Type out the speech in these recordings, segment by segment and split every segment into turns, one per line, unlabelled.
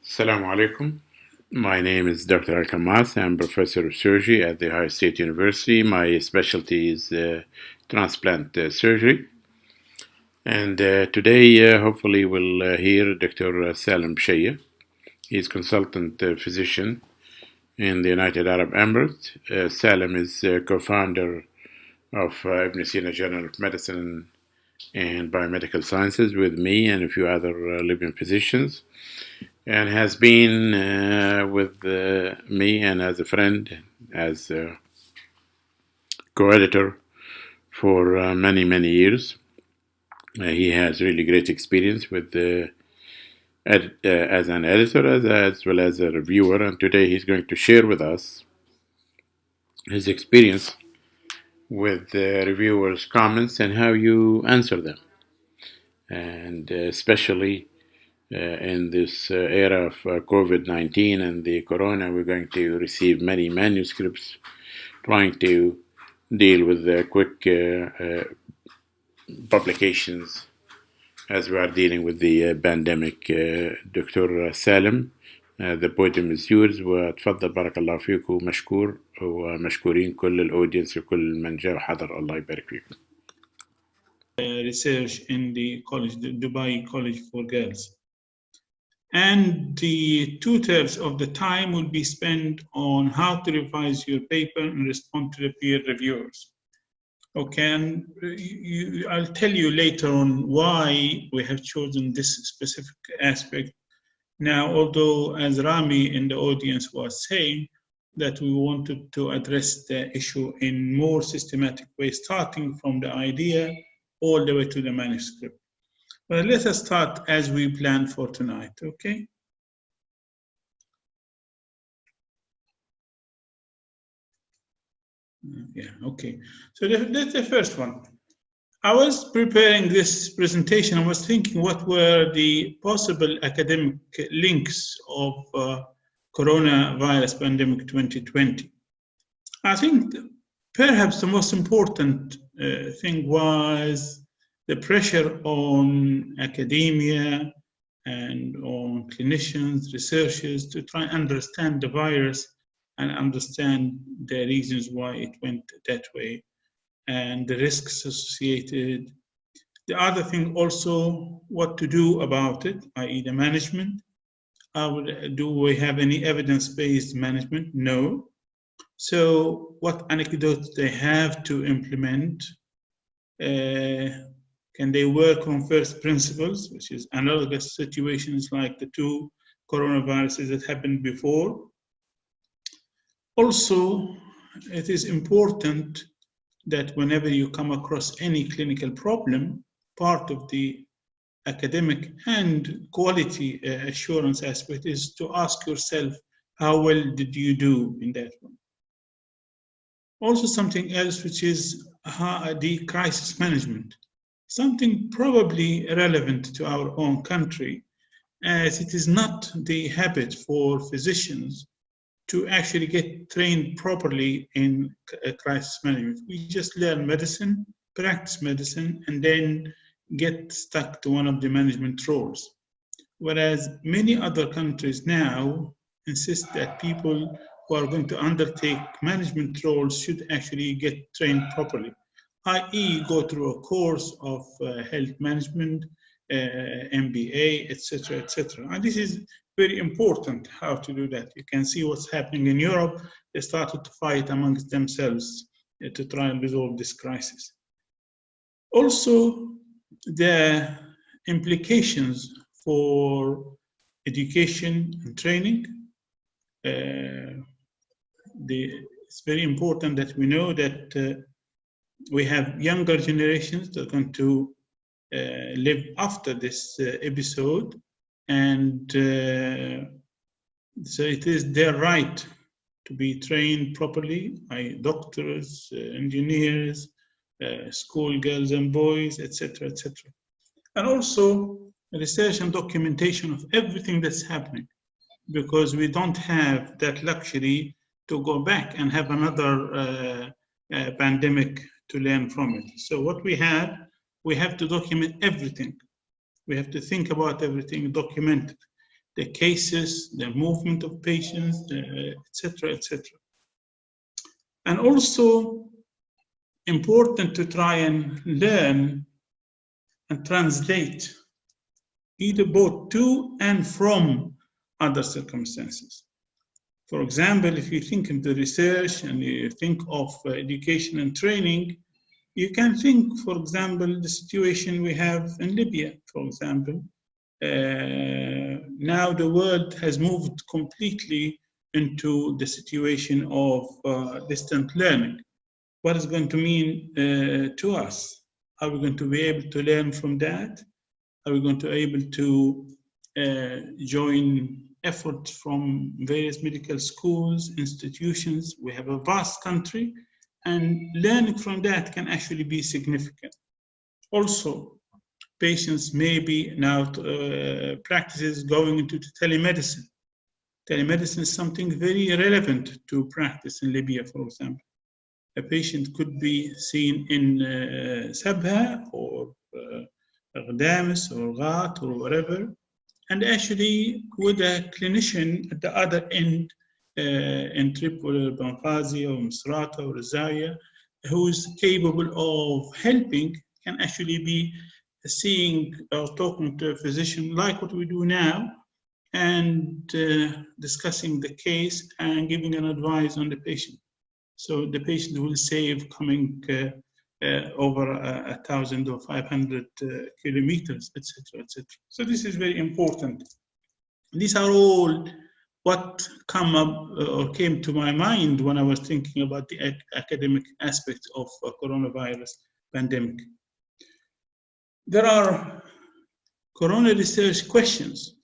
Assalamu alaikum. My name is Dr. Al-Kamas. I'm professor of surgery at The Ohio State University. My specialty is transplant surgery. And today, hopefully, we'll hear Dr. Salim Beshyah. He's consultant physician in the United Arab Emirates. Salim is co-founder of Ibn Sina Journal of Medicine and Biomedical Sciences with me and a few other Libyan physicians, and has been with me and as a friend, as a co-editor for many, many years. He has really great experience with as an editor as well as a reviewer, and today he's going to share with us his experience with reviewers' comments and how you answer them. And especially in this era of COVID-19 and the corona, we're going to receive many manuscripts trying to deal with the quick publications as we are dealing with the pandemic. دكتور سالم, the podium is yours, وتفضل بارك الله فيك ومشكور ومشكورين كل الاودينس وكل من جاء وحضر. الله يبارك فيكم.
Research in the college, the Dubai College for Girls. And the 2/3 of the time will be spent on how to revise your paper and respond to the peer reviewers. Okay, and I'll tell you later on why we have chosen this specific aspect. Now, although as Rami in the audience was saying that we wanted to address the issue in more systematic way, starting from the idea all the way to the manuscript. But let us start as we planned for tonight, okay? Yeah, okay. So that's the first one. I was preparing this presentation. I was thinking what were the possible academic links of coronavirus pandemic 2020. I think perhaps the most important thing was the pressure on academia and on clinicians, researchers to try and understand the virus and understand the reasons why it went that way and the risks associated. The other thing also, what to do about it, i.e. the management. Do we have any evidence-based management? No. So what anecdotes they have to implement? Can they work on first principles, which is analogous situations like the two coronaviruses that happened before? Also, it is important that whenever you come across any clinical problem, part of the academic and quality assurance aspect is to ask yourself, how well did you do in that one? Also something else, which is the crisis management, something probably relevant to our own country, as it is not the habit for physicians to actually get trained properly in crisis management. We just learn medicine, practice medicine, and then get stuck to one of the management roles. Whereas many other countries now insist that people who are going to undertake management roles should actually get trained properly, i.e. go through a course of health management, MBA, etc., etc. And this is very important how to do that. You can see what's happening in Europe. They started to fight amongst themselves to try and resolve this crisis. Also, the implications for education and training. It's very important that we know that we have younger generations that are going to live after this episode, and so it is their right to be trained properly by doctors, engineers, school girls and boys, etc., etc. And also research and documentation of everything that's happening, because we don't have that luxury to go back and have another pandemic to learn from it. So what we have to document everything. We have to think about everything, document it. the cases, the movement of patients, etc., etc. And also important to try and learn and translate either both to and from other circumstances. For example, if you think of the research and you think of education and training, you can think, for example, the situation we have in Libya, for example. Now the world has moved completely into the situation of distant learning. What is going to mean to us? Are we going to be able to learn from that? Are we going to be able to join efforts from various medical schools, institutions? We have a vast country, and learning from that can actually be significant. Also, patients may be now practices going into telemedicine. Telemedicine is something very relevant to practice in Libya, for example. A patient could be seen in Sabha or Ghadames or Ghat or whatever, and actually with a clinician at the other end in Tripoli or Benghazi or Misrata or Zawiya, who is capable of helping, can actually be seeing or talking to a physician like what we do now, and discussing the case and giving an advice on the patient. So the patient will save coming over 1,000 or 500 kilometers, etc., etc. So this is very important. These are all what come up or came to my mind when I was thinking about the academic aspects of coronavirus pandemic. There are corona research questions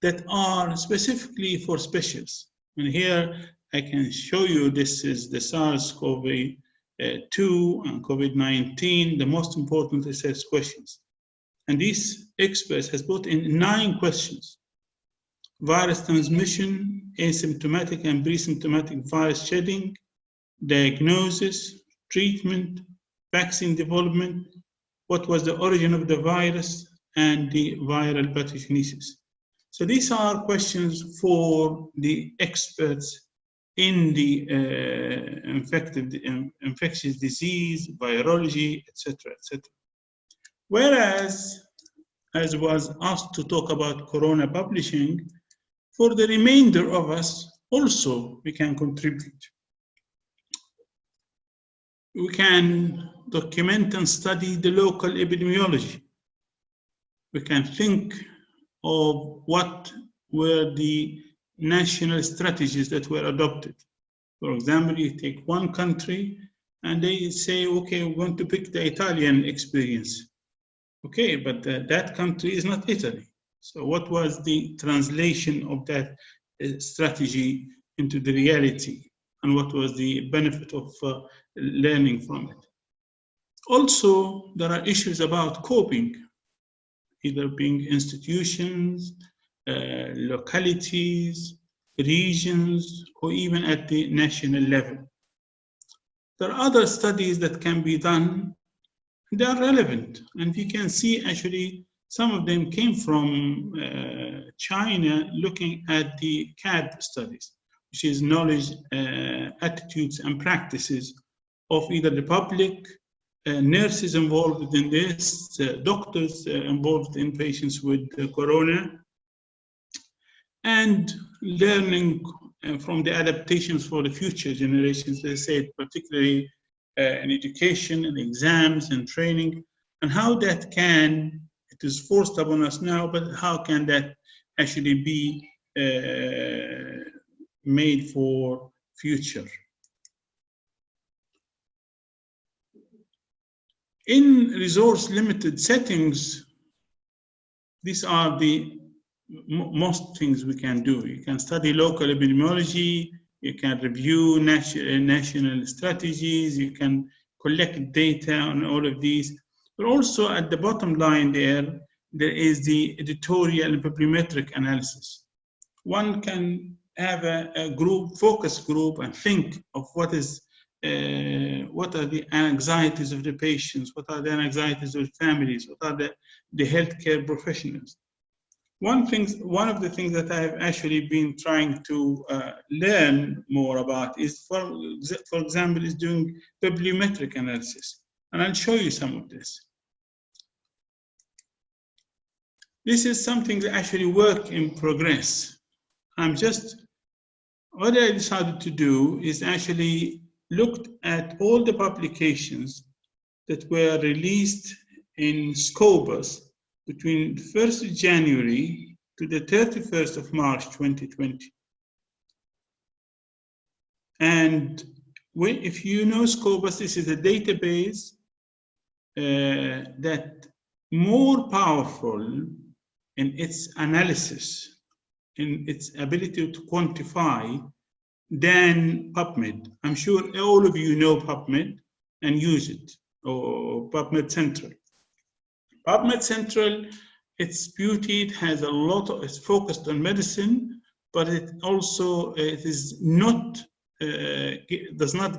that are specifically for specialists. And here I can show you, this is the SARS-CoV-2 and COVID-19, the most important research questions. And these experts has put in 9 questions: virus transmission, asymptomatic and pre-symptomatic virus shedding, diagnosis, treatment, vaccine development, what was the origin of the virus, and the viral pathogenesis. So these are questions for the experts in the infectious disease, virology, etc., etc. Whereas, as was asked to talk about corona publishing, for the remainder of us, also we can contribute. We can document and study the local epidemiology. We can think of what were the national strategies that were adopted. For example, you take one country and they say, okay, we're going to pick the Italian experience. Okay, but that country is not Italy. So what was the translation of that strategy into the reality? And what was the benefit of learning from it? Also, there are issues about coping, either being institutions, localities, regions, or even at the national level. There are other studies that can be done. They are relevant, and you can see actually some of them came from China, looking at the CAD studies, which is knowledge, attitudes, and practices of either the public, nurses involved in this, doctors involved in patients with corona, and learning from the adaptations for the future generations, they said, particularly in education and exams and training, and how that can, it is forced upon us now, but how can that actually be made for future? In resource-limited settings, these are the most things we can do. You can study local epidemiology, you can review national strategies, you can collect data on all of these. But also at the bottom line there is the editorial and bibliometric analysis. One can have a group, focus group, and think of what are the anxieties of the patients, what are the anxieties of the families, what are the healthcare professionals. One of the things that I've actually been trying to learn more about is, for example, is doing bibliometric analysis. And I'll show you some of this. This is something that actually work in progress. What I decided to do is actually looked at all the publications that were released in Scopus between 1st of January to the 31st of March 2020. And if you know Scopus, this is a database that more powerful in its analysis, in its ability to quantify than PubMed. I'm sure all of you know PubMed and use it, or PubMed Central. PubMed Central, its beauty, it has a lot of, it's focused on medicine, but it also does not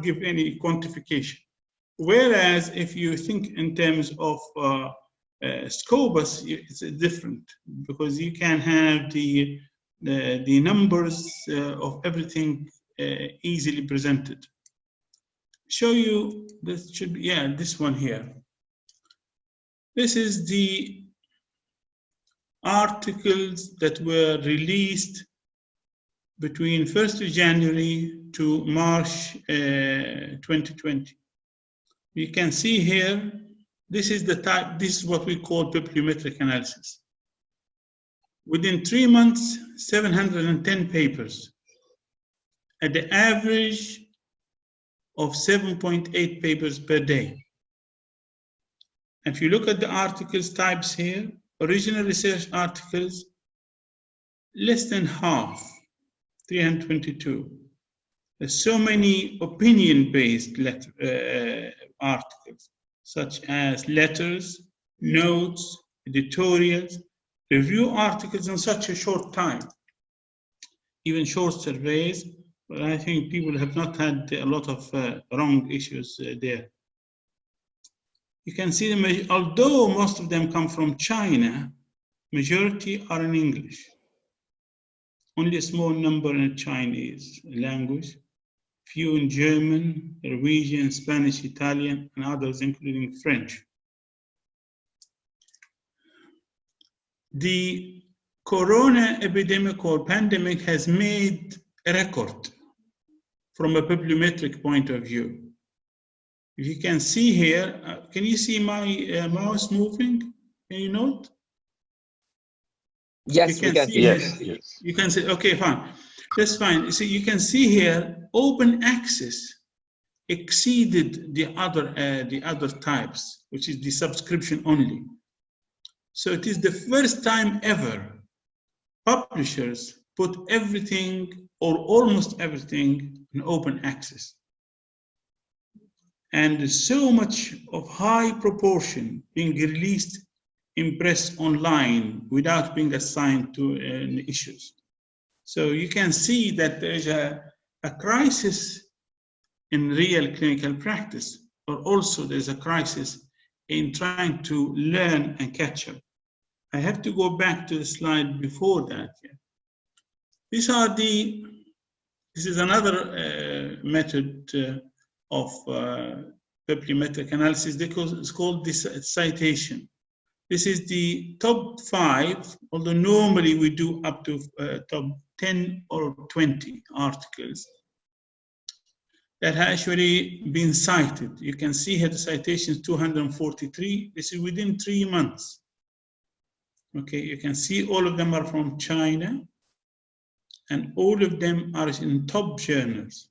give any quantification. Whereas if you think in terms of Scopus, it's different, because you can have the numbers of everything easily presented. Show you, this should be, yeah, this one here. This is the articles that were released between 1st of January to March 2020. You can see here, this is the type, this is what we call bibliometric analysis. Within 3 months, 710 papers, at the average of 7.8 papers per day. If you look at the articles types here, original research articles, less than half, 322. There's so many opinion-based articles, such as letters, notes, editorials, review articles in such a short time, even short surveys, but I think people have not had a lot of wrong issues there. You can see them, although most of them come from China, majority are in English. Only a small number in Chinese language, few in German, Norwegian, Spanish, Italian, and others, including French. The corona epidemic or pandemic has made a record from a bibliometric point of view. If you can see here, can you see my mouse moving? Can you note?
Yes, we can see.
Yes.
You can see, okay, fine. That's fine. So you can see here, open access exceeded the other types, which is the subscription only. So it is the first time ever publishers put everything or almost everything in open access. And so much of high proportion being released in press online without being assigned to issues. So you can see that there's a crisis in real clinical practice, but also there's a crisis in trying to learn and catch up. I have to go back to the slide before that. Yeah. This is another method of bibliometric analysis. It's called this citation. This is the top 5, although normally we do up to top 10 or 20 articles that have actually been cited. You can see here the citations 243. This is within 3 months. Okay, you can see all of them are from China, and all of them are in top journals.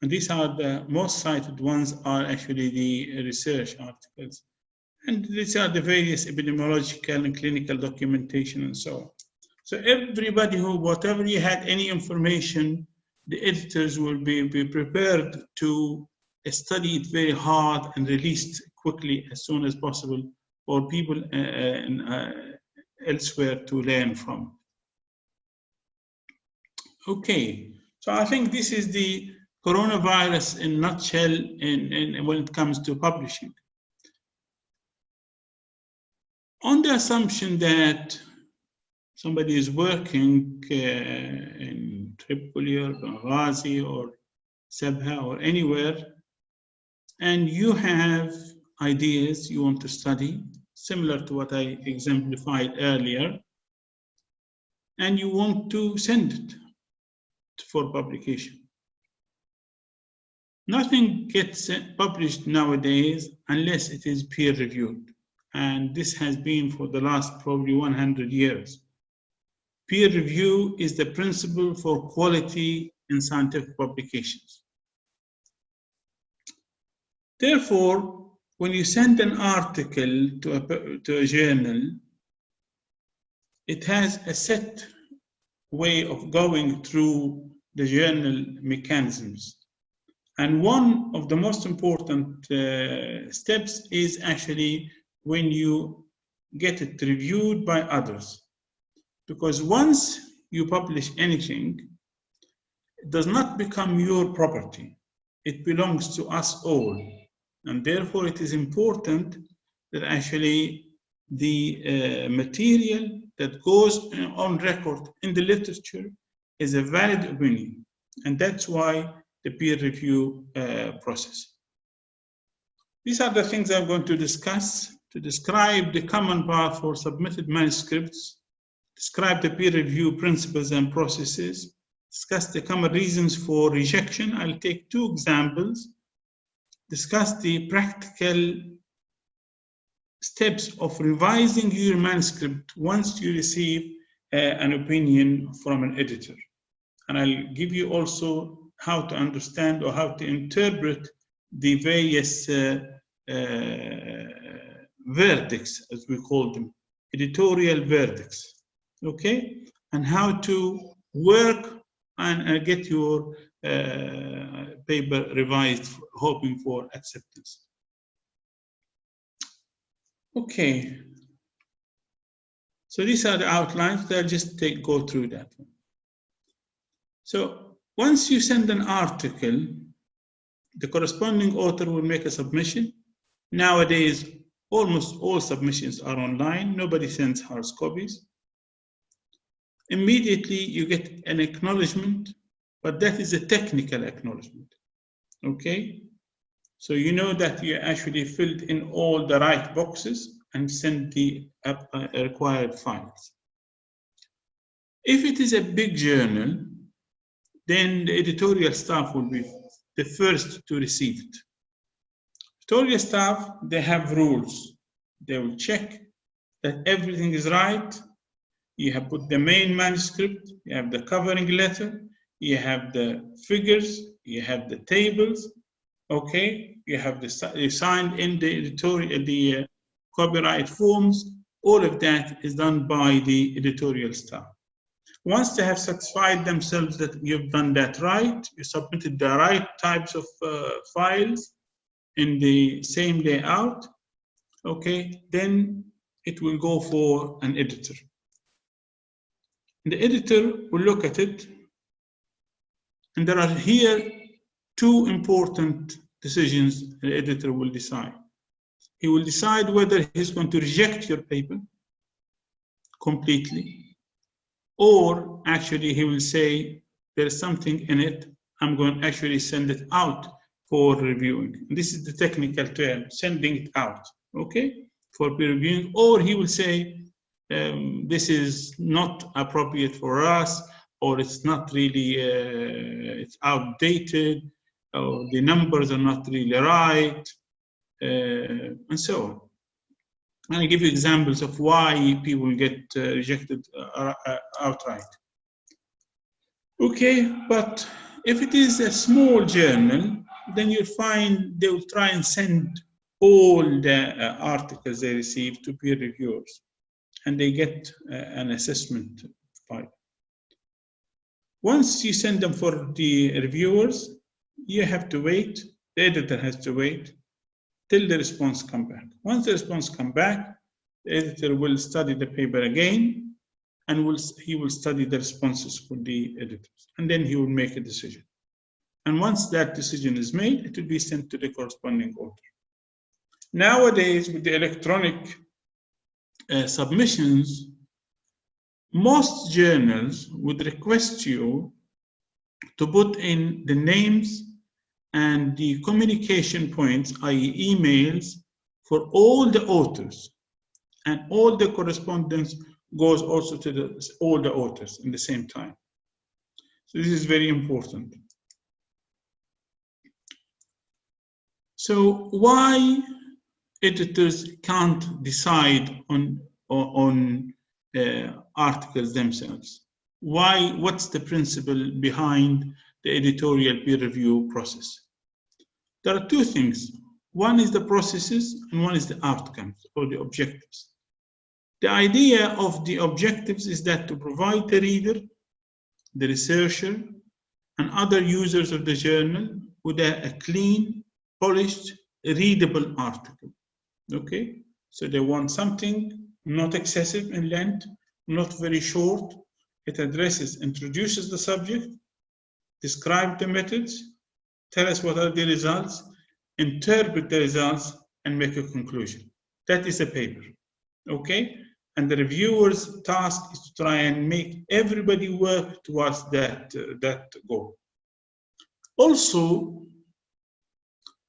And these are the most cited ones are actually the research articles. And these are the various epidemiological and clinical documentation and so on. So everybody who, whatever you had any information, the editors will be prepared to study it very hard and release it quickly as soon as possible for people elsewhere to learn from. Okay, so I think this is the coronavirus in a nutshell when it comes to publishing. On the assumption that somebody is working in Tripoli or Benghazi or Sabha or anywhere, and you have ideas you want to study, similar to what I exemplified earlier, and you want to send it for publication. Nothing gets published nowadays unless it is peer-reviewed, and this has been for the last probably 100 years. Peer review is the principle for quality in scientific publications. Therefore, when you send an article to a journal, it has a set way of going through the journal mechanisms. And one of the most important steps is actually when you get it reviewed by others. Because once you publish anything, it does not become your property. It belongs to us all. And therefore, it is important that actually the material that goes on record in the literature is a valid opinion. And that's why the peer review process. These are the things I'm going to discuss to describe the common path for submitted manuscripts, describe the peer review principles and processes, discuss the common reasons for rejection. I'll take 2 examples, discuss the practical steps of revising your manuscript once you receive an opinion from an editor. And I'll give you also how to understand or how to interpret the various verdicts, as we call them, editorial verdicts, okay? And how to work and get your paper revised, hoping for acceptance. Okay, so these are the outlines. I'll just go through that one. So once you send an article, the corresponding author will make a submission. Nowadays, almost all submissions are online. Nobody sends hard copies. Immediately, you get an acknowledgement, but that is a technical acknowledgement, okay? So you know that you actually filled in all the right boxes and sent the required files. If it is a big journal, then the editorial staff will be the first to receive it. Editorial staff, they have rules. They will check that everything is right. You have put the main manuscript, you have the covering letter, you have the figures, you have the tables, okay? You have you signed in the editorial, the copyright forms. All of that is done by the editorial staff. Once they have satisfied themselves that you've done that right, you submitted the right types of files in the same layout, okay, then it will go for an editor. The editor will look at it, and there are here 2 important decisions the editor will decide. He will decide whether he's going to reject your paper completely, or actually he will say, there's something in it, I'm going to actually send it out for reviewing. And this is the technical term, sending it out, okay, for peer reviewing. Or he will say, this is not appropriate for us, or it's not really, it's outdated, or the numbers are not really right, and so on. And I give you examples of why people get rejected outright. Okay, but if it is a small journal, then you'll find they will try and send all the articles they receive to peer reviewers, and they get an assessment file. Once you send them for the reviewers, you have to wait, the editor has to wait till the response comes back. Once the response comes back, the editor will study the paper again, and he will study the responses for the editors, and then he will make a decision. And once that decision is made, it will be sent to the corresponding author. Nowadays, with the electronic submissions, most journals would request you to put in the names and the communication points, i.e. emails, for all the authors. And all the correspondence goes also to all the authors in the same time. So this is very important. So why editors can't decide on articles themselves? Why? What's the principle behind the editorial peer review process? There are two things. One is the processes and one is the outcomes or the objectives. The idea of the objectives is that to provide the reader, the researcher, and other users of the journal with a clean, polished, readable article. Okay? So they want something not excessive in length, not very short. It introduces the subject, describe the methods, tell us what are the results, interpret the results, and make a conclusion. That is a paper. Okay? And the reviewer's task is to try and make everybody work towards that goal. Also,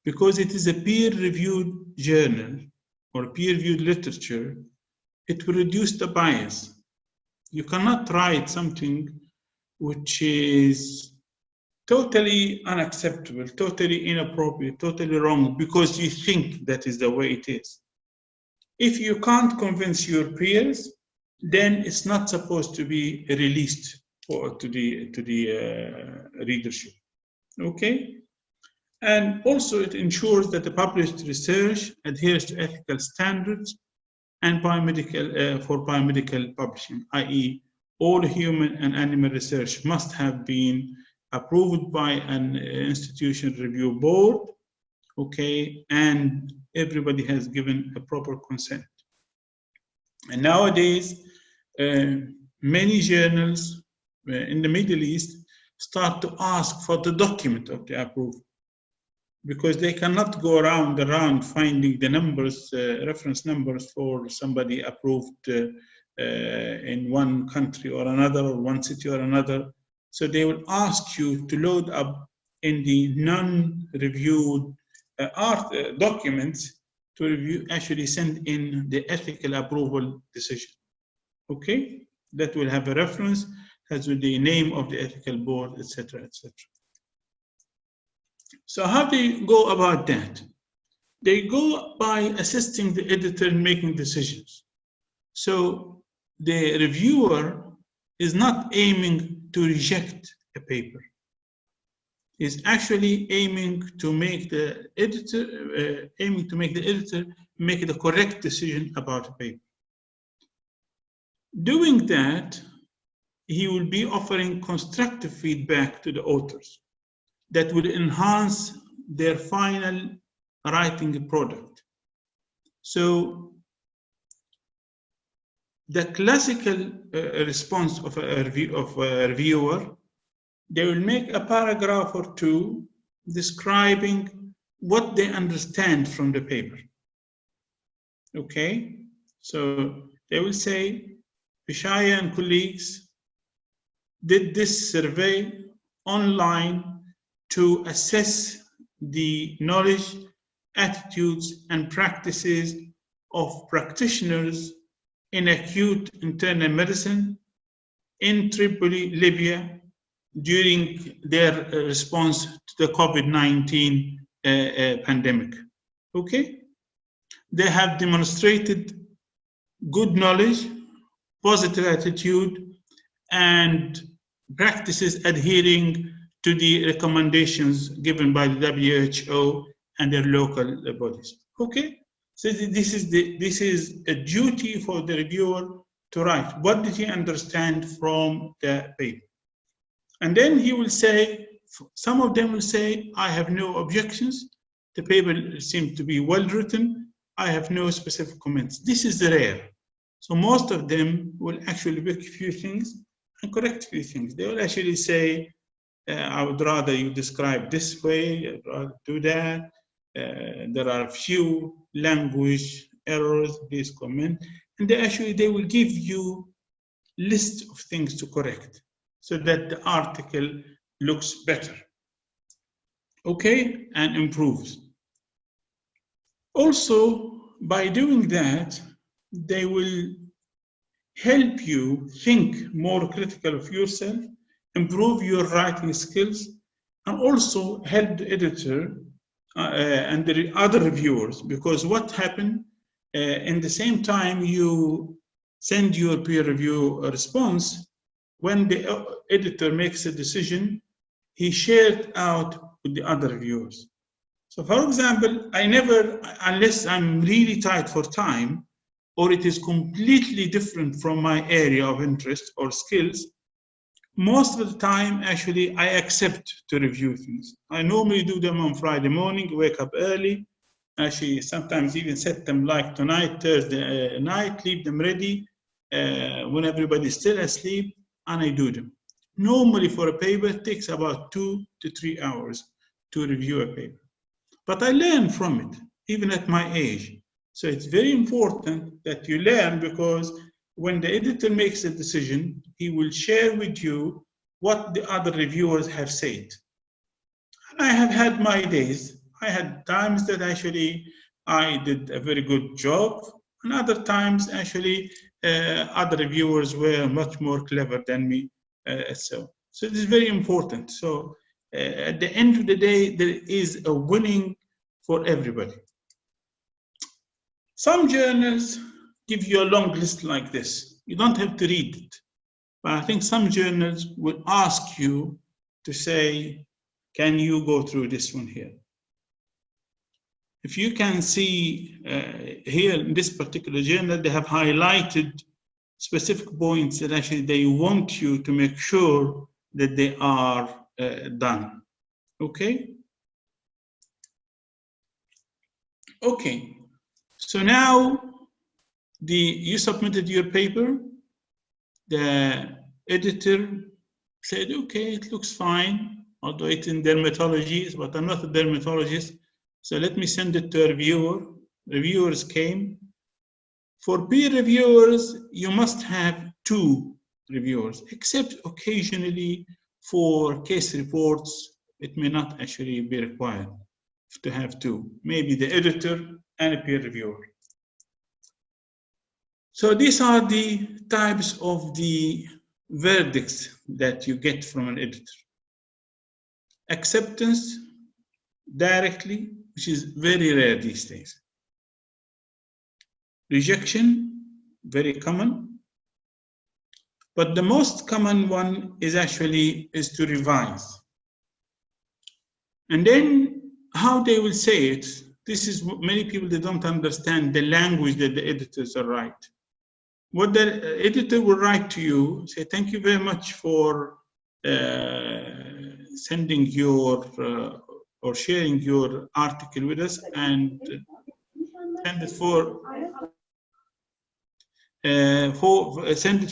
because it is a peer-reviewed journal or peer-reviewed literature, it will reduce the bias. You cannot write something which is totally unacceptable, totally inappropriate, totally wrong, because you think that is the way it is. If you can't convince your peers, then it's not supposed to be released to the readership. Okay? And also it ensures that the published research adheres to ethical standards and for biomedical publishing, i.e. all human and animal research must have been approved by an institution review board, okay, and everybody has given a proper consent. And nowadays, many journals in the Middle East start to ask for the document of the approval, because they cannot go around finding the numbers, reference numbers for somebody approved in one country or another, or one city or another. So they will ask you to load up in the non-reviewed documents to review, actually send in the ethical approval decision. Okay? That will have a reference, has the name of the ethical board, etc., etc. So how do you go about that? They go by assisting the editor in making decisions. So the reviewer is not aiming to reject a paper. Is actually aiming to make the editor make the correct decision about a paper. Doing that, he will be offering constructive feedback to the authors that will enhance their final writing product. So the classical response of a reviewer, they will make a paragraph or two describing what they understand from the paper. Okay? So they will say, Beshyah and colleagues did this survey online to assess the knowledge, attitudes, and practices of practitioners in acute internal medicine in Tripoli, Libya, during their response to the COVID-19 pandemic. Okay? They have demonstrated good knowledge, positive attitude, and practices adhering to the recommendations given by the WHO and their local bodies. Okay? So this is a duty for the reviewer to write. What did he understand from the paper? And then he will say, some of them will say, I have no objections. The paper seems to be well written. I have no specific comments. This is rare. So most of them will actually pick a few things and correct a few things. They will actually say, I would rather you describe this way, I'd rather do that. There are a few language errors, please comment. And they will give you list of things to correct so that the article looks better, okay, and improves. Also, by doing that, they will help you think more critical of yourself, improve your writing skills, and also help the editor and the other reviewers, because what happened in the same time you send your peer review response, when the editor makes a decision, he shared out with the other reviewers. So for example, I never, unless I'm really tight for time, or it is completely different from my area of interest or skills, most of the time, actually, I accept to review things. I normally do them on Friday morning, wake up early, actually sometimes even set them like tonight, Thursday night, leave them ready when everybody's still asleep, and I do them. Normally for a paper, it takes about 2 to 3 hours to review a paper. But I learn from it, even at my age. So it's very important that you learn, because when the editor makes a decision, he will share with you what the other reviewers have said. And I have had my days. I had times that actually I did a very good job, and other times actually other reviewers were much more clever than me. So it is very important. So at the end of the day, there is a winning for everybody. Some journals give you a long list like this. You don't have to read it. But I think some journals will ask you to say, can you go through this one here? If you can see here in this particular journal, they have highlighted specific points that actually they want you to make sure that they are done. Okay? Okay. So now you submitted your paper. The editor said, okay, it looks fine, although it's in dermatology, but I'm not a dermatologist. So let me send it to a reviewer. Reviewers came. For peer reviewers, you must have 2 reviewers, except occasionally for case reports, it may not actually be required to have 2, maybe the editor and a peer reviewer. So these are the types of the verdicts that you get from an editor. Acceptance directly, which is very rare these days. Rejection, very common. But the most common one is to revise. And then how they will say it, this is many people, they don't understand the language that the editors are writing. What the editor will write to you, say, thank you very much for sending your or sharing your article with us, and send it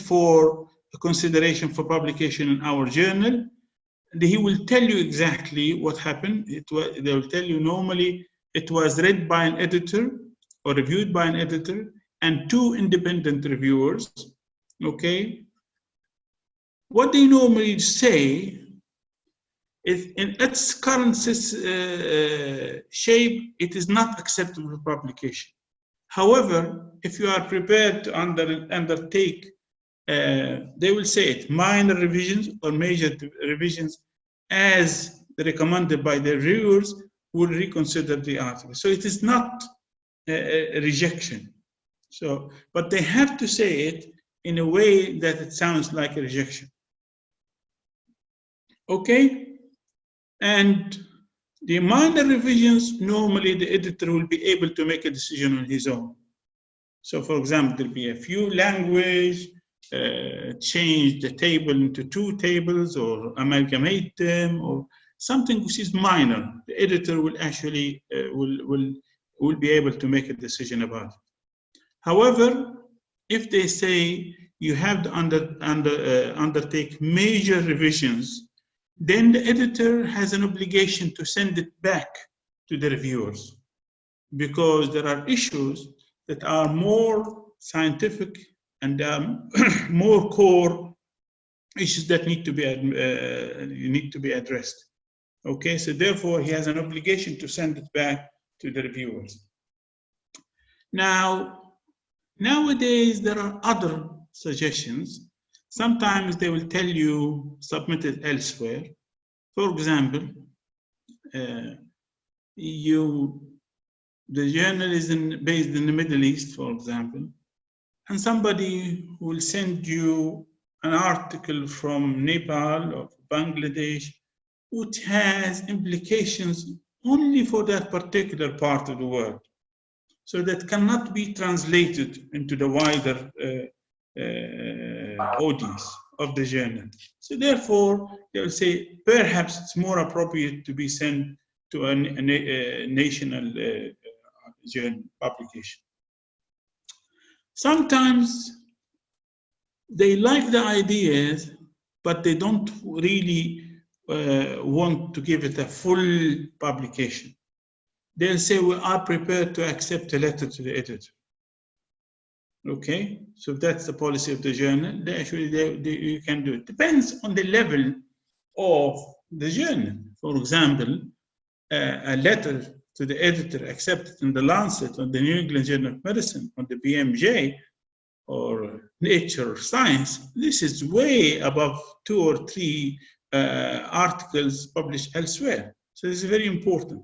for consideration for publication in our journal. And he will tell you exactly what happened. They will tell you normally it was read by an editor or reviewed by an editor and 2 independent reviewers, okay? What they normally say is, in its current shape, it is not acceptable for publication. However, if you are prepared to undertake, they will say it, minor revisions or major revisions as recommended by the reviewers, will reconsider the article. So it is not a rejection. So, but they have to say it in a way that it sounds like a rejection. Okay? And the minor revisions, normally the editor will be able to make a decision on his own. So for example, there'll be a few language, change the table into 2 tables or amalgamate them or something which is minor. The editor will actually will be able to make a decision about it. However, if they say you have to undertake major revisions, then the editor has an obligation to send it back to the reviewers, because there are issues that are more scientific and more core issues that need to be addressed. Okay, so therefore he has an obligation to send it back to the reviewers. Now, nowadays there are other suggestions. Sometimes they will tell you submit it elsewhere. For example, the journal is based in the Middle East, for example, and somebody will send you an article from Nepal or Bangladesh which has implications only for that particular part of the world. So that cannot be translated into the wider audience of the journal. So therefore, they will say, perhaps it's more appropriate to be sent to a national journal publication. Sometimes they like the ideas, but they don't really want to give it a full publication. They'll say, we are prepared to accept a letter to the editor. Okay, so that's the policy of the journal. You can do it. Depends on the level of the journal. For example, a letter to the editor accepted in the Lancet, on the New England Journal of Medicine, on the BMJ, or Nature or Science, this is way above 2 or 3 articles published elsewhere. So this is very important.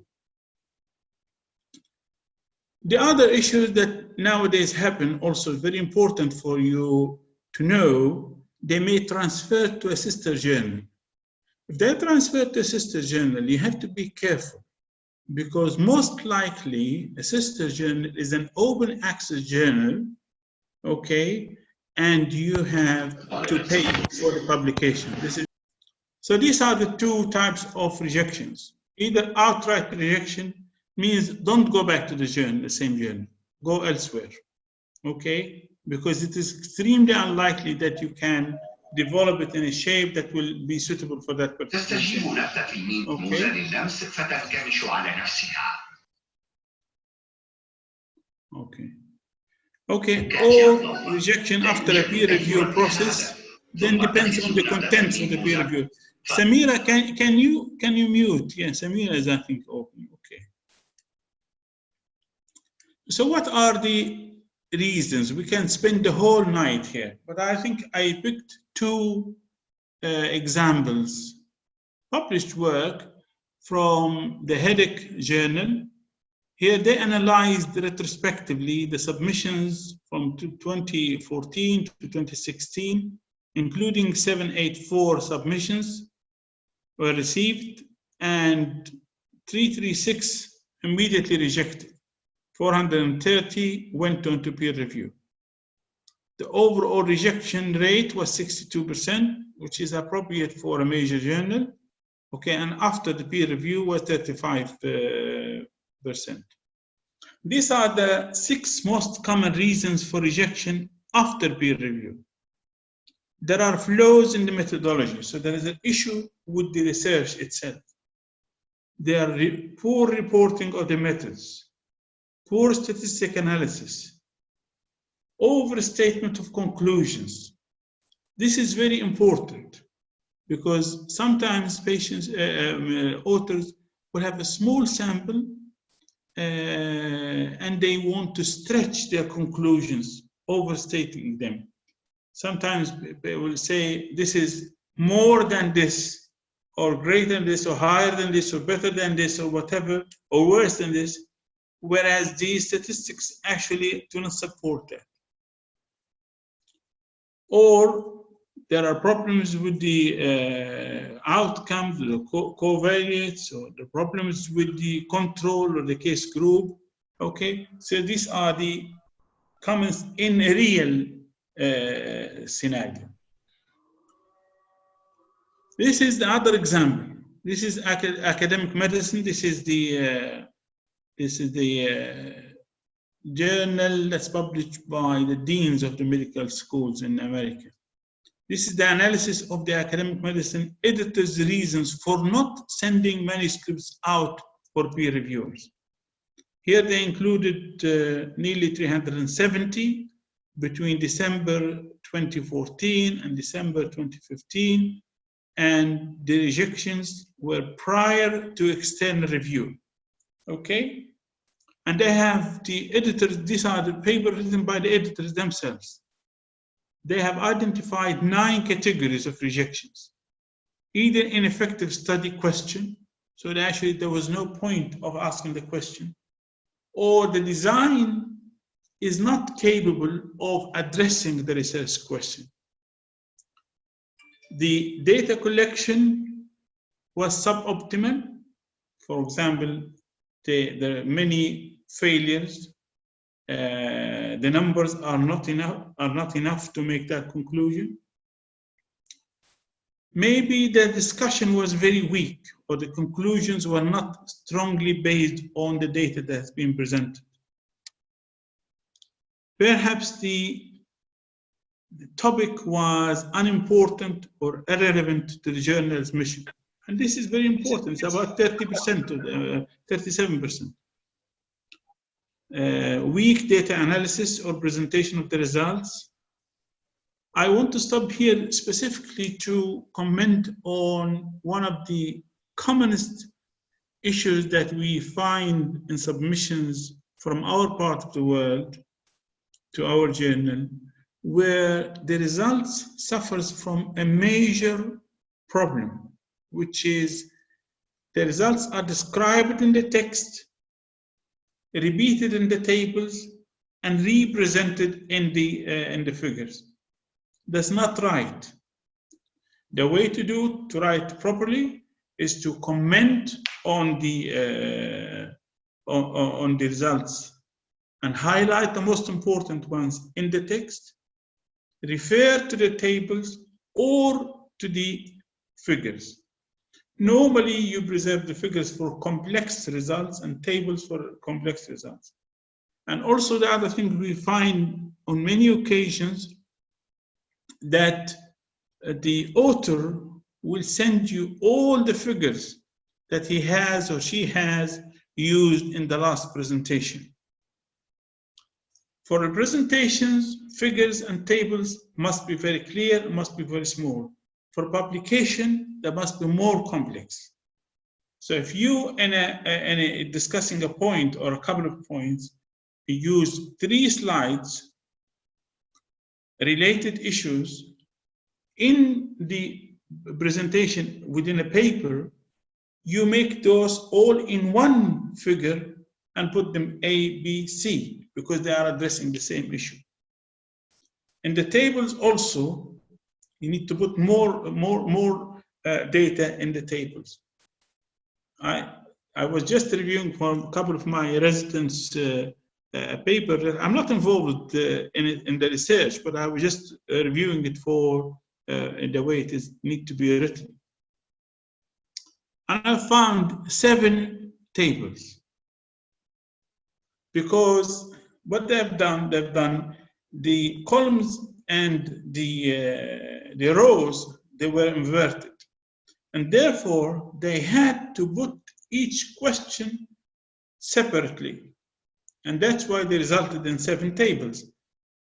The other issues that nowadays happen, also very important for you to know, they may transfer to a sister journal. If they transfer to a sister journal, you have to be careful, because most likely a sister journal is an open access journal, okay, and you have to pay for the publication. So these are the 2 types of rejections. Either outright rejection, means don't go back to the journal, the same journal, go elsewhere, okay? Because it is extremely unlikely that you can develop it in a shape that will be suitable for that particular journal. Okay. Okay, or rejection after a peer review process, then depends on the contents of the peer review. Samira, can you mute? Yeah, Samira is, I think, open. Okay. So what are the reasons? We can spend the whole night here, but I think I picked 2 examples. Published work from the Headache Journal. Here they analyzed retrospectively the submissions from 2014 to 2016, including 784 submissions were received and 336 immediately rejected. 430 went on to peer review. The overall rejection rate was 62%, which is appropriate for a major journal. Okay, and after the peer review was 35%. These are the 6 most common reasons for rejection after peer review. There are flaws in the methodology, so there is an issue with the research itself. There are poor reporting of the methods, poor statistic analysis, overstatement of conclusions. This is very important because sometimes patients, authors will have a small sample and they want to stretch their conclusions, overstating them. Sometimes they will say this is more than this, or greater than this, or higher than this, or better than this, or whatever, or worse than this, whereas these statistics actually do not support that. Or there are problems with the outcomes, the covariates, or the problems with the control or the case group. Okay, so these are the comments in a real scenario. This is the other example. This is academic medicine. This is the journal that's published by the deans of the medical schools in America. This is the analysis of the academic medicine editors' reasons for not sending manuscripts out for peer reviewers. Here they included nearly 370. between December 2014 and December 2015, and the rejections were prior to external review. Okay? And they have the editors, these are the papers written by the editors themselves. They have identified 9 categories of rejections. Either ineffective study question, so actually there was no point of asking the question, or the design is not capable of addressing the research question. The data collection was suboptimal. For example, there are many failures. The numbers are not enough to make that conclusion. Maybe the discussion was very weak, or the conclusions were not strongly based on the data that's been presented. Perhaps the topic was unimportant or irrelevant to the journal's mission. And this is very important. It's about 30%, 37%. Weak data analysis or presentation of the results. I want to stop here specifically to comment on one of the commonest issues that we find in submissions from our part of the world to our journal, where the results suffers from a major problem, which is the results are described in the text, repeated in the tables, and represented in the figures. That's not right. The way to write properly is to comment on the results and highlight the most important ones in the text, refer to the tables or to the figures. Normally, you preserve the figures for complex results and tables for complex results. And also the other thing we find on many occasions that the author will send you all the figures that he has or she has used in the last presentation. For presentations, figures and tables must be very clear, must be very small. For publication, they must be more complex. So if you, in discussing a point or a couple of points, you use 3 slides, related issues, in the presentation within a paper, you make those all in one figure and put them A, B, C, because they are addressing the same issue. In the tables also, you need to put more data in the tables. I was just reviewing for a couple of my residents' paper. I'm not involved in the research, but I was just reviewing it for the way it need to be written. And I found 7 tables, because what they've done the columns and the rows, they were inverted. And therefore, they had to put each question separately. And that's why they resulted in 7 tables.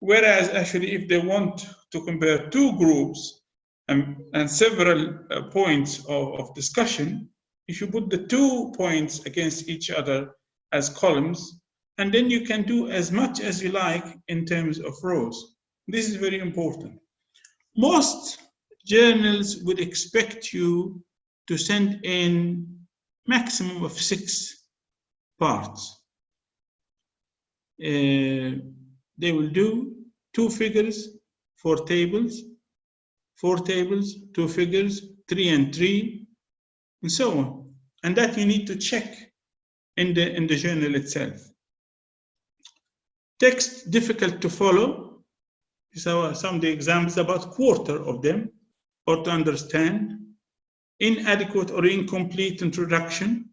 Whereas actually, if they want to compare 2 groups and several points of discussion, if you put the 2 points against each other as columns, and then you can do as much as you like in terms of rows. This is very important. Most journals would expect you to send in maximum of 6 parts. They will do 2 figures, 4 tables, 4 tables, 2 figures, 3 and 3, and so on. And that you need to check in the journal itself. Text difficult to follow. So some of the examples, about 1/4 of them, or to understand. Inadequate or incomplete introduction.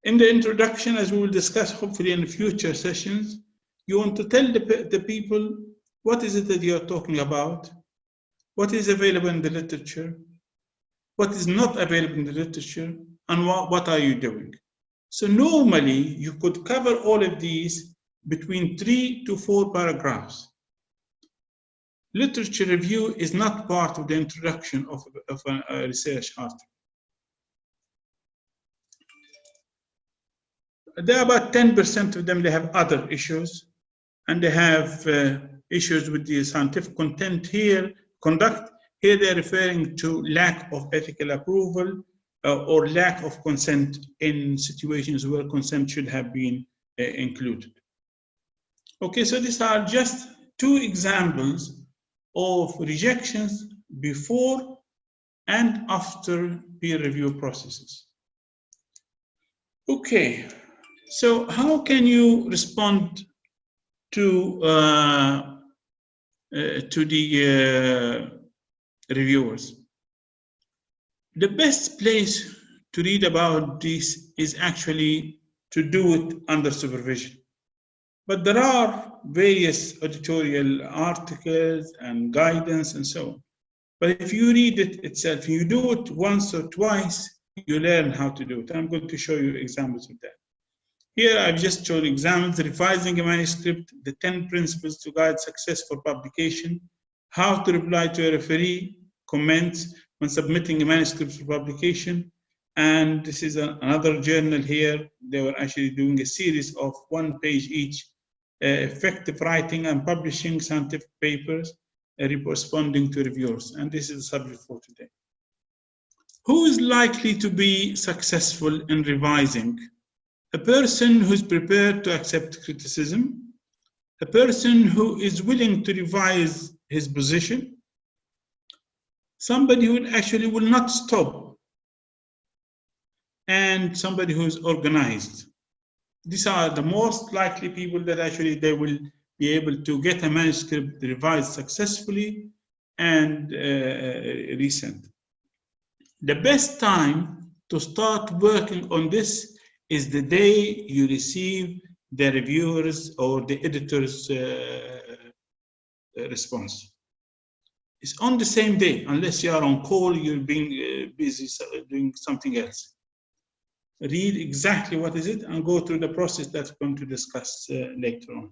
In the introduction, as we will discuss hopefully in future sessions, you want to tell the people what is it that you're talking about, what is available in the literature, what is not available in the literature, and what are you doing. So normally, you could cover all of these between 3 to 4 paragraphs. Literature review is not part of the introduction of a research article. There are about 10% of them, they have other issues, and they have issues with the scientific content here, conduct. Here they're referring to lack of ethical approval or lack of consent in situations where consent should have been included. Okay, so these are just 2 examples of rejections before and after peer review processes. Okay, so how can you respond to the reviewers? The best place to read about this is actually to do it under supervision. But there are various editorial articles and guidance and so on. But if you read it itself, you do it once or twice, you learn how to do it. I'm going to show you examples of that. Here I've just shown examples: revising a manuscript, the 10 principles to guide success for publication, how to reply to a referee comments when submitting a manuscript for publication. And this is another journal here. They were actually doing a series of 1 page each, effective writing and publishing scientific papers, responding to reviewers. And this is the subject for today. Who is likely to be successful in revising? A person who's prepared to accept criticism, a person who is willing to revise his position, somebody who actually will not stop, and somebody who is organized. These are the most likely people that actually they will be able to get a manuscript revised successfully and resent. The best time to start working on this is the day you receive the reviewers or the editor's response. It's on the same day, unless you are on call, you're being busy doing something else. Read exactly what is it and go through the process that we're going to discuss later on.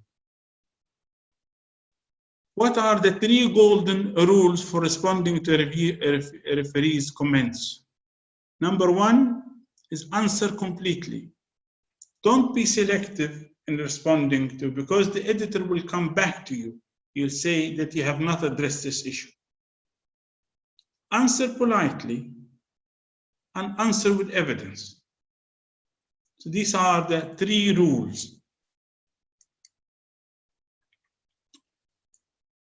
What are the 3 golden rules for responding to a referee's comments? Number 1 is answer completely. Don't be selective in responding to, because the editor will come back to you. You'll say that you have not addressed this issue. Answer politely and answer with evidence. So these are the 3 rules.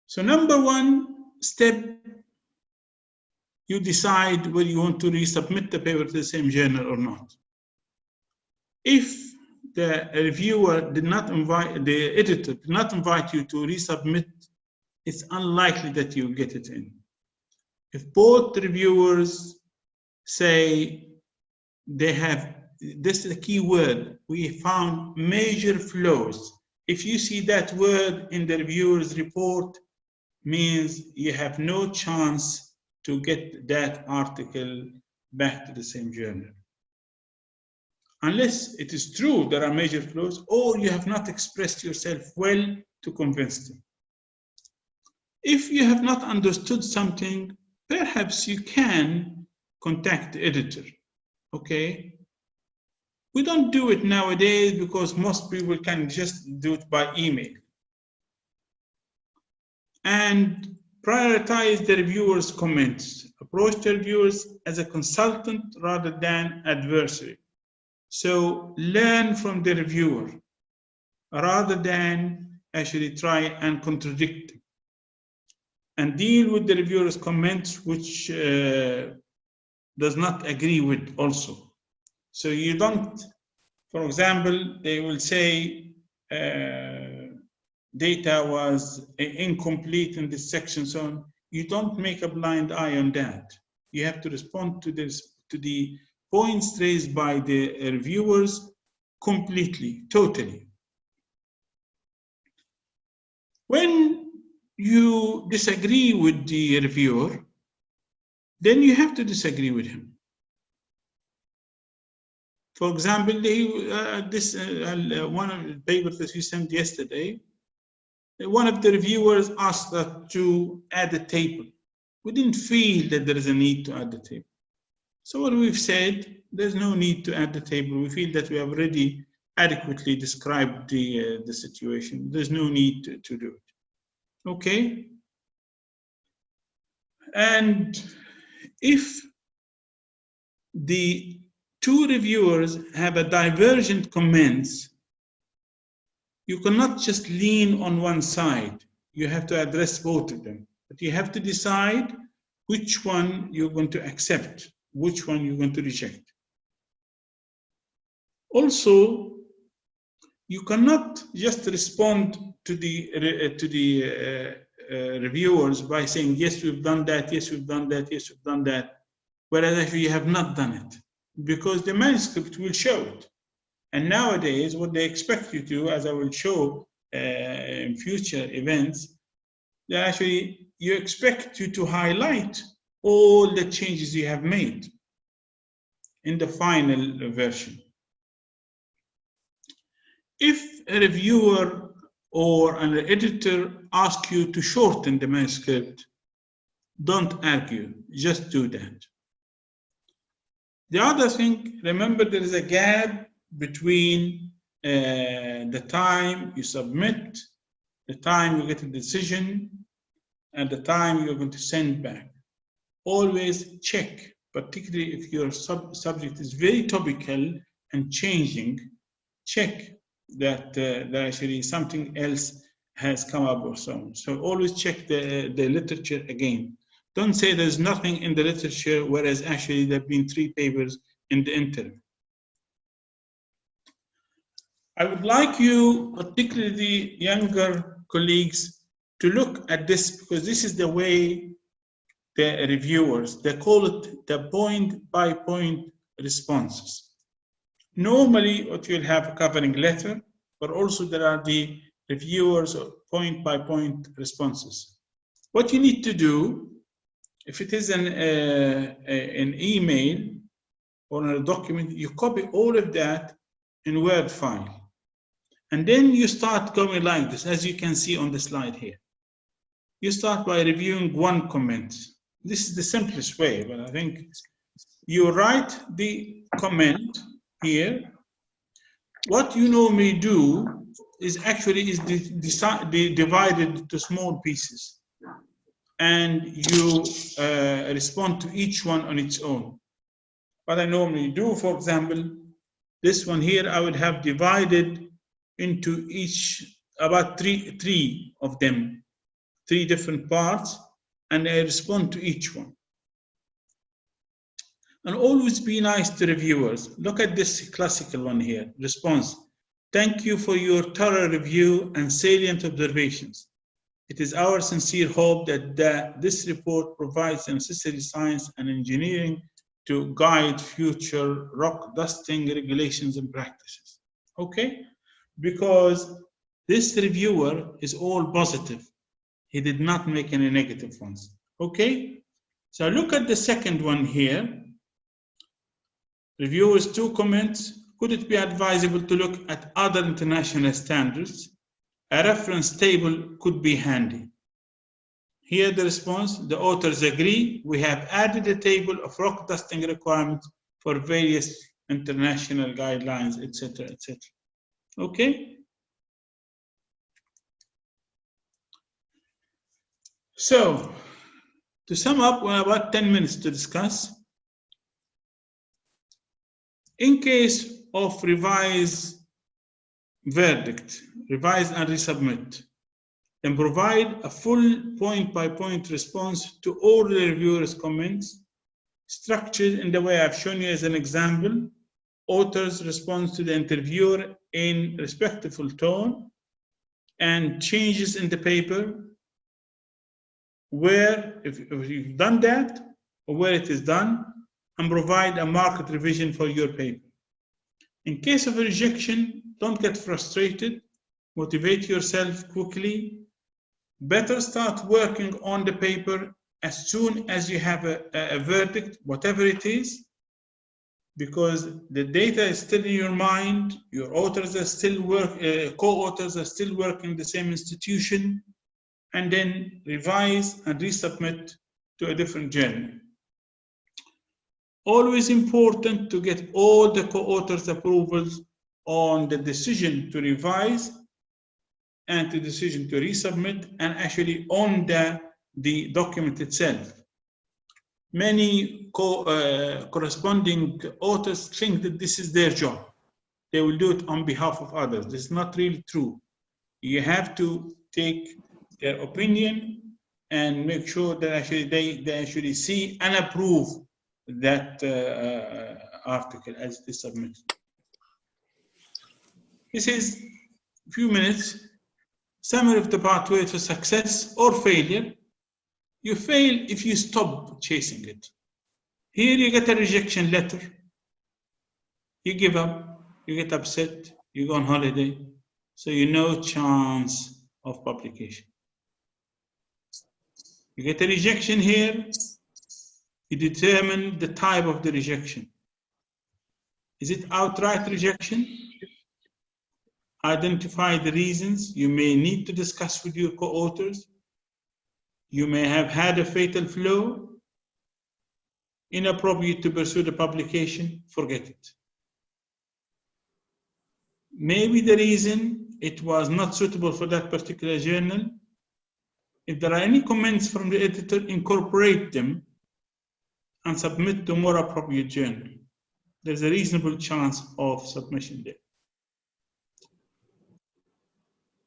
So number 1 step, you decide whether you want to resubmit the paper to the same journal or not. If the reviewer did not invite, the editor did not invite you to resubmit, it's unlikely that you get it in. If both reviewers say they have, this is the key word, we found major flaws. If you see that word in the reviewer's report, means you have no chance to get that article back to the same journal. Unless it is true there are major flaws, or you have not expressed yourself well to convince them. If you have not understood something, perhaps you can contact the editor, okay? We don't do it nowadays because most people can just do it by email. And prioritize the reviewer's comments. Approach the reviewers as a consultant rather than adversary. So learn from the reviewer rather than actually try and contradict them. And deal with the reviewer's comments which does not agree with also. So you don't, for example, they will say data was incomplete in this section, so on. You don't make a blind eye on that. You have to respond to this, to the points raised by the reviewers completely, totally. When you disagree with the reviewer, then you have to disagree with him. For example, one of the papers that we sent yesterday, one of the reviewers asked us to add a table. We didn't feel that there is a need to add the table. So what we've said, there's no need to add the table. We feel that we have already adequately described the situation. There's no need to do it. Okay? And if the two reviewers have a divergent comments, you cannot just lean on one side. You have to address both of them. But you have to decide which one you're going to accept, which one you're going to reject. Also, you cannot just respond to the reviewers by saying, yes, we've done that, yes, we've done that, yes, we've done that, whereas actually you have not done it, because the manuscript will show it. And nowadays, what they expect you to, as I will show in future events, they actually, you expect you to highlight all the changes you have made in the final version. If a reviewer or an editor asks you to shorten the manuscript, don't argue, just do that. The other thing, remember there is a gap between the time you submit, the time you get a decision, and the time you're going to send back. Always check, particularly if your subject is very topical and changing, check that actually something else has come up or so on. So always check the literature again. Don't say there's nothing in the literature, whereas actually there have been 3 papers in the interim. I would like you, particularly the younger colleagues, to look at this, because this is the way the reviewers, they call it the point-by-point responses. Normally, what you'll have a covering letter, but also there are the reviewers of point-by-point responses. What you need to do, if it is an email or a document, you copy all of that in Word file. And then you start going like this, as you can see on the slide here. You start by reviewing one comment. This is the simplest way, but I think you write the comment here. What you normally do is actually divided into small pieces, and you respond to each one on its own. What I normally do, for example, this one here, I would have divided into each about three of them, 3 different parts, and I respond to each one. And always be nice to reviewers. Look at this classical one here. Response: thank you for your thorough review and salient observations. It is our sincere hope that this report provides the necessary science and engineering to guide future rock dusting regulations and practices. Okay? Because this reviewer is all positive. He did not make any negative ones. Okay? So look at the second one here. Reviewers 2 comments. Could it be advisable to look at other international standards? A reference table could be handy. Here the response, the authors agree. We have added a table of rock dusting requirements for various international guidelines, etc., etc. Okay? So, to sum up, we have about 10 minutes to discuss. In case of revised verdict, revise and resubmit, then provide a full point-by-point response to all the reviewers' comments, structured in the way I've shown you as an example. Author's response to the interviewer in respectful tone, and changes in the paper where, if you've done that, or where it is done, and provide a marked revision for your paper. In case of a rejection, don't get frustrated. Motivate yourself quickly. Better start working on the paper as soon as you have a verdict, whatever it is. because the data is still in your mind, your authors are still co-authors are still working in the same institution, and then revise and resubmit to a different journal. Always important to get all the co-authors' approvals on the decision to revise and the decision to resubmit, and actually on the document itself. Many corresponding authors think that this is their job. They will do it on behalf of others. This is not really true. You have to take their opinion and make sure that actually they actually see and approve that article as it is submitted. This is a few minutes summary of the pathway to success or failure. You fail if you stop chasing it. Here you get a rejection letter. You give up, you get upset, you go on holiday. So you no chance of publication. You get a rejection here. You determine the type of the rejection. Is it outright rejection? Identify the reasons you may need to discuss with your co-authors. You may have had a fatal flaw, inappropriate to pursue the publication, forget it. Maybe the reason it was not suitable for that particular journal. If there are any comments from the editor, incorporate them and submit to more appropriate journal. There's a reasonable chance of submission there.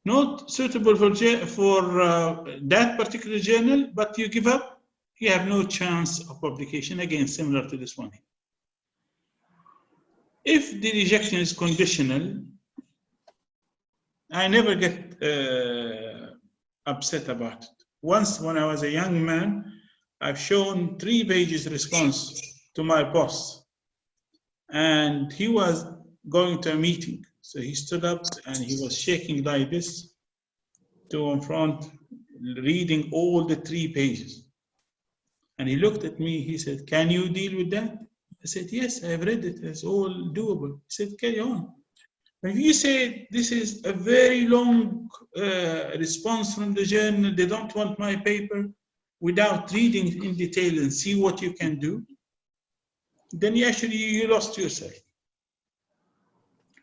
Not suitable for that particular journal, but you give up, you have no chance of publication. Again, similar to this one. If the rejection is conditional, I never get upset about it. Once, when I was a young man, I've shown 3 pages response to my boss, and he was going to a meeting. So he stood up and he was shaking like this to in front, reading all the 3 pages. And he looked at me, he said, "Can you deal with that?" I said, "Yes, I've read it, it's all doable." He said, "Carry on." If you say this is a very long response from the journal, they don't want my paper, without reading it in detail and see what you can do, then you lost yourself.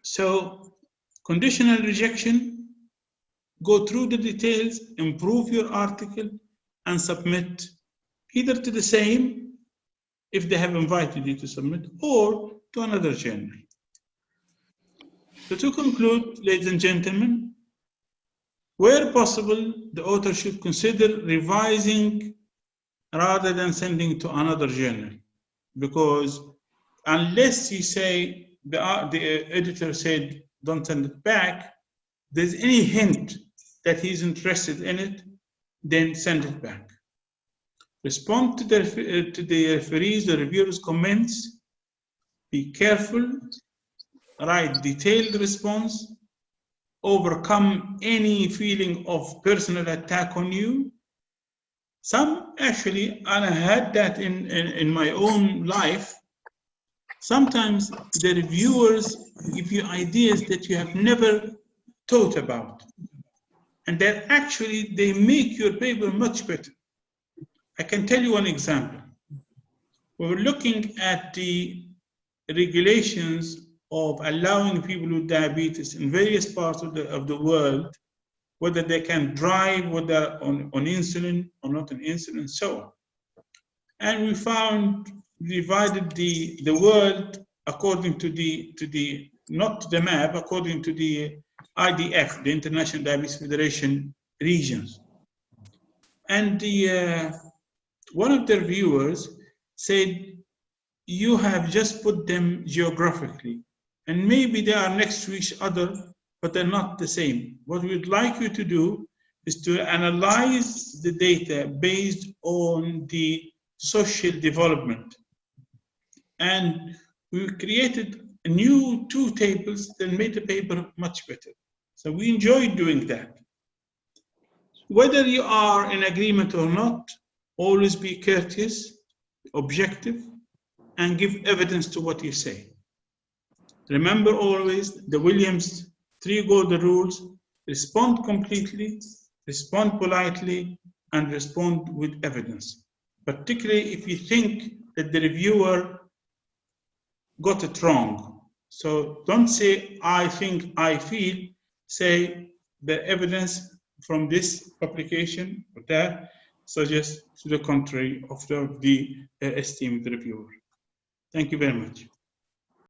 So conditional rejection, go through the details, improve your article, and submit either to the same, if they have invited you to submit, or to another journal. So to conclude, ladies and gentlemen, where possible, the author should consider revising rather than sending to another journal, because unless you say, the editor said, don't send it back, there's any hint that he's interested in it, then send it back. Respond to the referees, the reviewers' comments. Be careful. Write detailed response. Overcome any feeling of personal attack on you. Some actually, and I had that in my own life, sometimes the reviewers give you ideas that you have never thought about. And that actually, they make your paper much better. I can tell you one example. We were looking at the regulations of allowing people with diabetes in various parts of the world, whether they can drive, whether on insulin or not on insulin, and so on. And we found, divided the world according to the not the map, according to the IDF, the International Diabetes Federation regions. And one of the reviewers said, you have just put them geographically, and maybe they are next to each other, but they're not the same. What we'd like you to do is to analyze the data based on the social development. And we created new 2 tables that made the paper much better. So we enjoyed doing that. Whether you are in agreement or not, always be courteous, objective, and give evidence to what you say. Remember always the Williams 3 golden rules: respond completely, respond politely, and respond with evidence. Particularly if you think that the reviewer got it wrong. So don't say, I think, I feel. Say the evidence from this publication or that suggests to the contrary of the esteemed reviewer. Thank you very much.